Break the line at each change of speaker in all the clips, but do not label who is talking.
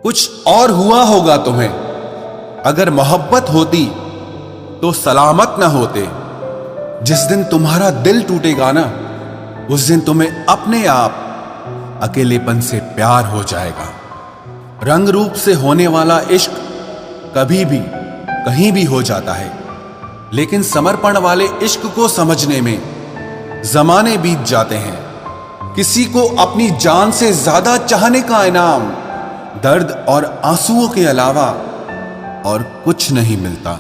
कुछ और हुआ होगा तुम्हें। अगर मोहब्बत होती तो सलामत न होते। जिस दिन तुम्हारा दिल टूटेगा ना, उस दिन तुम्हें अपने आप अकेलेपन से प्यार हो जाएगा। रंग रूप से होने वाला इश्क कभी भी कहीं भी हो जाता है, लेकिन समर्पण वाले इश्क को समझने में जमाने बीत जाते हैं। किसी को अपनी जान से ज्यादा चाहने का इनाम दर्द और आंसुओं के अलावा और कुछ नहीं मिलता।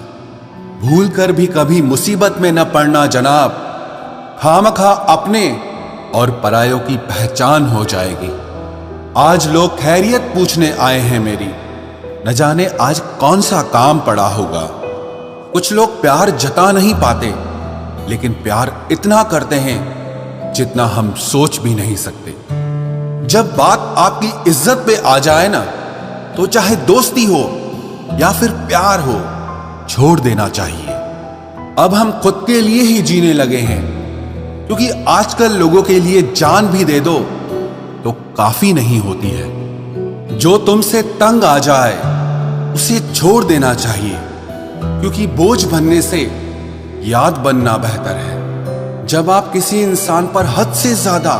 भूल कर भी कभी मुसीबत में न पड़ना जनाब, खामखा अपने और परायों की पहचान हो जाएगी। आज लोग खैरियत पूछने आए हैं मेरी, न जाने आज कौन सा काम पड़ा होगा। कुछ लोग प्यार जता नहीं पाते, लेकिन प्यार इतना करते हैं जितना हम सोच भी नहीं सकते। जब बात आपकी इज्जत पे आ जाए ना, तो चाहे दोस्ती हो या फिर प्यार हो, छोड़ देना चाहिए। अब हम खुद के लिए ही जीने लगे हैं, क्योंकि आजकल लोगों के लिए जान भी दे दो तो काफी नहीं होती है। जो तुमसे तंग आ जाए उसे छोड़ देना चाहिए, क्योंकि बोझ बनने से याद बनना बेहतर है। जब आप किसी इंसान पर हद से ज्यादा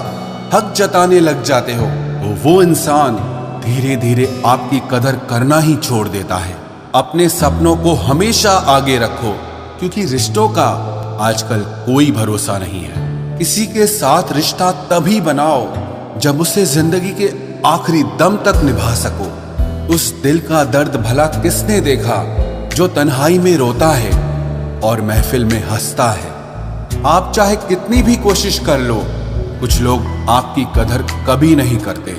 हक जताने लग जाते हो, तो वो इंसान धीरे धीरे आपकी कदर करना ही छोड़ देता है। अपने सपनों को हमेशा आगे रखो, क्योंकि रिश्तों का आजकल कोई भरोसा नहीं है। किसी के साथ रिश्ता तभी बनाओ जब उसे जिंदगी के आखिरी दम तक निभा सको। उस दिल का दर्द भला किसने देखा जो तन्हाई में रोता है और महफिल में हंसता है। आप चाहे कितनी भी कोशिश कर लो, कुछ लोग आपकी कदर कभी नहीं करते।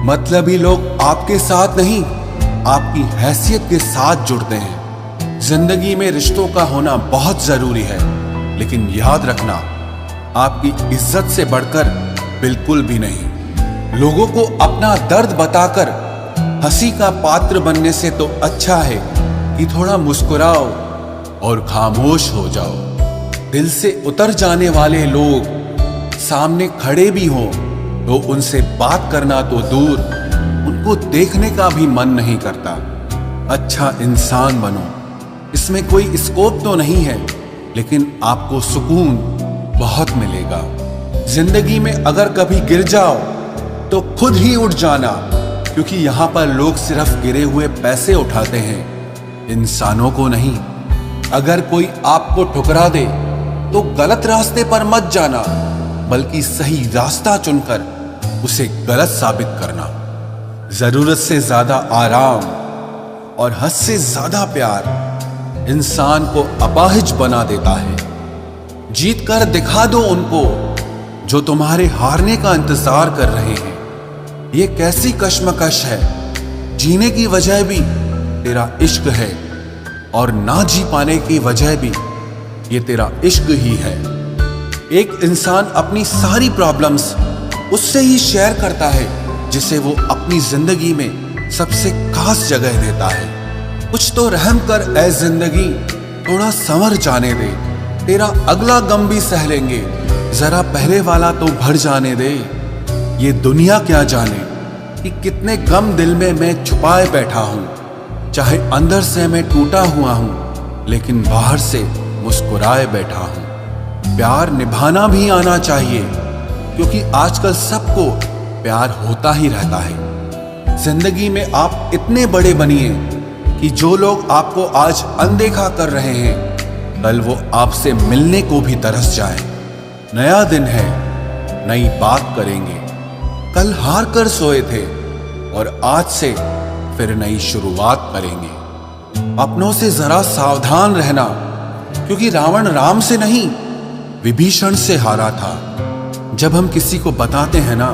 मतलबी लोग आपके साथ नहीं, आपकी हैसियत के साथ जुड़ते हैं। जिंदगी में रिश्तों का होना बहुत जरूरी है, लेकिन याद रखना, आपकी इज्जत से बढ़कर बिल्कुल भी नहीं। लोगों को अपना दर्द बताकर हंसी का पात्र बनने से तो अच्छा है कि थोड़ा मुस्कुराओ और खामोश हो जाओ। दिल से उतर जाने वाले लोग सामने खड़े भी हों तो उनसे बात करना तो दूर, उनको देखने का भी मन नहीं करता। अच्छा इंसान बनो, इसमें कोई स्कोप तो नहीं है, लेकिन आपको सुकून बहुत मिलेगा। जिंदगी में अगर कभी गिर जाओ तो खुद ही उठ जाना, क्योंकि यहां पर लोग सिर्फ गिरे हुए पैसे उठाते हैं, इंसानों को नहीं। अगर कोई आपको ठुकरा दे तो गलत रास्ते पर मत जाना, बल्कि सही रास्ता चुनकर उसे गलत साबित करना। जरूरत से ज्यादा आराम और हद से ज्यादा प्यार इंसान को अपाहिज बना देता है। जीत कर दिखा दो उनको जो तुम्हारे हारने का इंतजार कर रहे हैं। ये कैसी कश्मकश है, जीने की वजह भी तेरा इश्क है और ना जी पाने की वजह भी ये तेरा इश्क ही है। एक इंसान अपनी सारी प्रॉब्लम्स उससे ही शेयर करता है जिसे वो अपनी जिंदगी में सबसे खास जगह देता है। कुछ तो रहम कर ऐ जिंदगी, थोड़ा संवर जाने दे। तेरा अगला गम भी सह लेंगे, जरा पहले वाला तो भर जाने दे। ये दुनिया क्या जाने कि कितने गम दिल में मैं छुपाए बैठा हूं। चाहे अंदर से मैं टूटा हुआ हूं, लेकिन बाहर से मुस्कुराए बैठा हूं। प्यार निभाना भी आना चाहिए, क्योंकि आजकल सबको प्यार होता ही रहता है। जिंदगी में आप इतने बड़े बनिए कि जो लोग आपको आज अनदेखा कर रहे हैं, कल वो आपसे मिलने को भी तरस जाए। नया दिन है, नई बात करेंगे। कल हार कर सोए थे और आज से फिर नई शुरुआत करेंगे। अपनों से जरा सावधान रहना, क्योंकि रावण राम से नहीं, विभीषण से हारा था। जब हम किसी को बताते हैं ना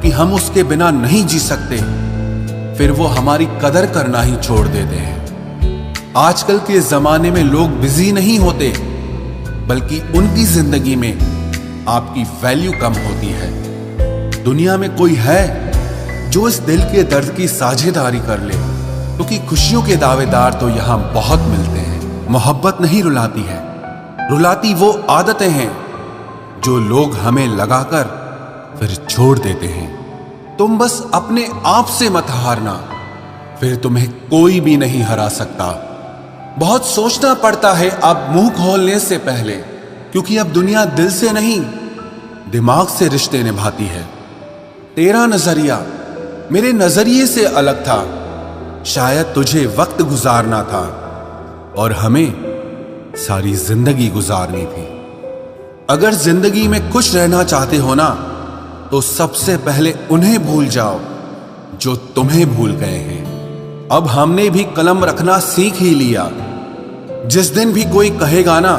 कि हम उसके बिना नहीं जी सकते, फिर वो हमारी कदर करना ही छोड़ देते हैं। आजकल के जमाने में लोग बिजी नहीं होते, बल्कि उनकी जिंदगी में आपकी वैल्यू कम होती है। दुनिया में कोई है जो इस दिल के दर्द की साझेदारी कर ले, क्योंकि खुशियों के दावेदार तो यहां बहुत मिलते हैं। मोहब्बत नहीं रुलाती है, रुलाती वो आदतें हैं जो लोग हमें लगाकर फिर छोड़ देते हैं। तुम बस अपने आप से मत हारना, फिर तुम्हें कोई भी नहीं हरा सकता। बहुत सोचना पड़ता है अब मुंह खोलने से पहले, क्योंकि अब दुनिया दिल से नहीं दिमाग से रिश्ते निभाती है। तेरा नजरिया मेरे नजरिए से अलग था। शायद तुझे वक्त गुजारना था और हमें सारी जिंदगी गुजारनी थी। अगर जिंदगी में खुश रहना चाहते हो ना, तो सबसे पहले उन्हें भूल जाओ जो तुम्हें भूल गए हैं। अब हमने भी कलम रखना सीख ही लिया। जिस दिन भी कोई कहेगा ना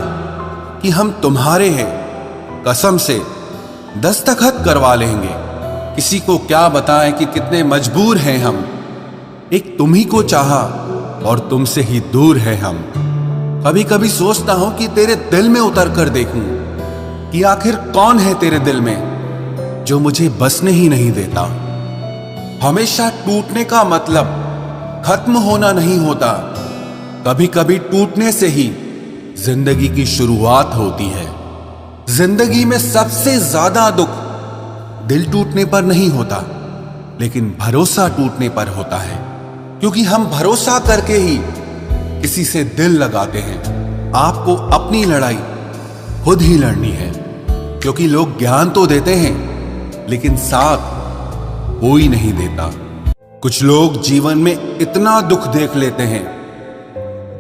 कि हम तुम्हारे हैं, कसम से दस्तखत करवा लेंगे। किसी को क्या बताएं कि कितने मजबूर हैं हम। एक तुम ही को चाहा और तुमसे ही दूर है हम। कभी कभी सोचता हूं कि तेरे दिल में उतर कर देखूं कि आखिर कौन है तेरे दिल में जो मुझे बसने ही नहीं देता। हमेशा टूटने का मतलब खत्म होना नहीं होता। कभी कभी टूटने से ही जिंदगी की शुरुआत होती है। जिंदगी में सबसे ज्यादा दुख दिल टूटने पर नहीं होता, लेकिन भरोसा टूटने पर होता है। क्योंकि हम भरोसा करके ही किसी से दिल लगाते हैं। आपको अपनी लड़ाई खुद ही लड़नी है, क्योंकि लोग ज्ञान तो देते हैं लेकिन साथ कोई नहीं देता। कुछ लोग जीवन में इतना दुख देख लेते हैं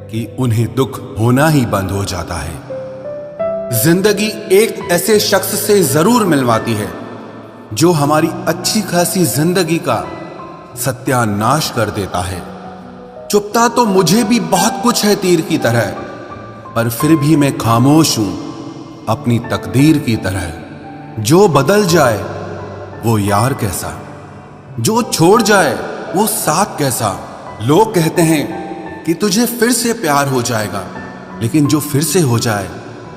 कि उन्हें दुख होना ही बंद हो जाता है। जिंदगी एक ऐसे शख्स से जरूर मिलवाती है जो हमारी अच्छी खासी जिंदगी का सत्यानाश कर देता है। चुपता तो मुझे भी बहुत कुछ है तीर की तरह, पर फिर भी मैं खामोश हूं अपनी तकदीर की तरह। जो बदल जाए वो यार कैसा, जो छोड़ जाए वो साथ कैसा। लोग कहते हैं कि तुझे फिर से प्यार हो जाएगा, लेकिन जो फिर से हो जाए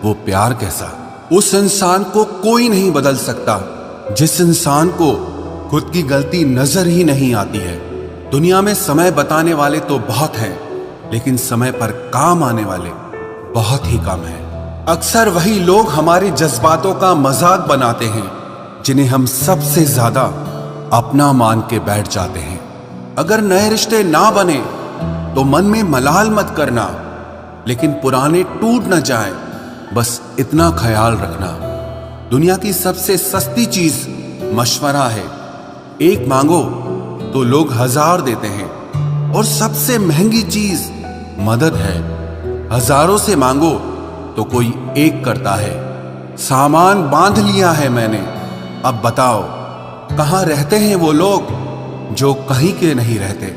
वो प्यार कैसा। उस इंसान को कोई नहीं बदल सकता जिस इंसान को खुद की गलती नजर ही नहीं आती है। दुनिया में समय बताने वाले तो बहुत हैं, लेकिन समय पर काम आने वाले बहुत ही कम हैं। अक्सर वही लोग हमारे जज्बातों का मजाक बनाते हैं जिन्हें हम सबसे ज्यादा अपना मान के बैठ जाते हैं। अगर नए रिश्ते ना बने तो मन में मलाल मत करना, लेकिन पुराने टूट न जाएं, बस इतना ख्याल रखना। दुनिया की सबसे सस्ती चीज मशवरा है। एक मांगो तो लोग 1000 देते हैं, और सबसे महंगी चीज मदद है। हजारों से मांगो तो कोई एक करता है। सामान बांध लिया है मैंने, अब बताओ कहां रहते हैं वो लोग जो कहीं के नहीं रहते।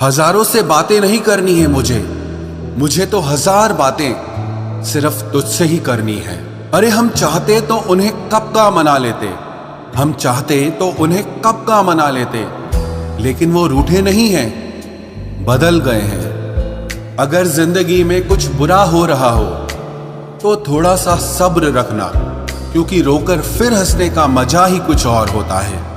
हजारों से बातें नहीं करनी है मुझे तो 1000 बातें सिर्फ तुझसे ही करनी है। अरे हम चाहते तो उन्हें कब का मना लेते, हम चाहते तो उन्हें कब का मना लेते, लेकिन वो रूठे नहीं हैं, बदल गए हैं। अगर जिंदगी में कुछ बुरा हो रहा हो तो थोड़ा सा सब्र रखना, क्योंकि रोकर फिर हंसने का मजा ही कुछ और होता है।